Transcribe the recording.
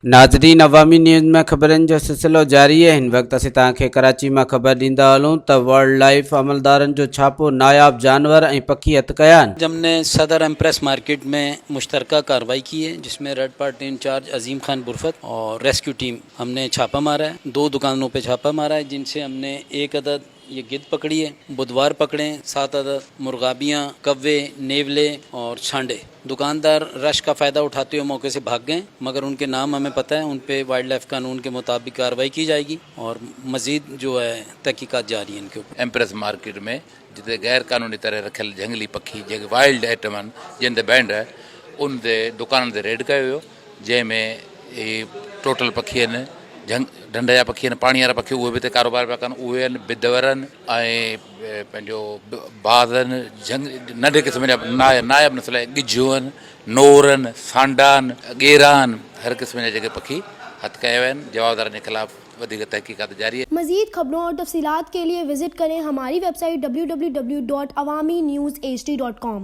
नाज़रीन, अवामी न्यूज़ में ख़बरनि जो सिलसिलो जारी है। हिन वक्त असीं तव्हांखे कराची में ख़बर ॾींदा हलूं त वर्ल्ड लाइफ अमलदारन जो छापो नायाब जानवर ऐं पखी हथ कया आहिनि। हमने सदर एम्प्रेस मार्केट में मुश्तरका कार्रवाई की है, जिसमें रेड पार्टी इंचार्ज अजीम खान बुरफत और रेस्क्यू टीम हमने छापा मारा है। 2 दुकानों पे छापा मारा है, जिनसे हमने 1 अदद ये गिद्ध पकड़ी है, बुधवार पकड़े 7 अदद मुर्गाबियाँ, कव्वे, नेवले और छांडे। दुकानदार रश का फ़ायदा उठाते हुए मौके से भाग गए, मगर उनके नाम हमें पता है। उन पे वाइल्ड लाइफ कानून के मुताबिक कार्रवाई की जाएगी और मज़ीद जो है तहकीकात जारी है इनके ऊपर। एम्प्रेस मार्केट में जिते गैर कानूनी तरह रखियल जंगली पखी जेके वाइल्ड आइटम आहिनि जिन ते बैंड आहे, उन ते दुकान ते रेड कयो वियो, जंहिंमें टोटल पखी आहिनि, ढंढ जा पखी आहिनि, पाणी वारा पखी, उहे बि हिते कारोबार पिया कनि। उहे आहिनि बिदवर आहिनि ऐं पंहिंजो बाज़ आहिनि, नंढे क़िस्म जा नायब नस्ल जा ॻिझूं आहिनि, नोर आहिनि, सांडा आहिनि, ॻेरा आहिनि, हर क़िस्म जा जेके पखी हथ कया विया आहिनि। जवाबदारनि जे ख़िलाफ़ वधीक तहकीकात जारी है। मज़ीद खबरों और तफसीलात के लिए विजिट करें हमारी वेबसाइट www.awamiNewsHD.com।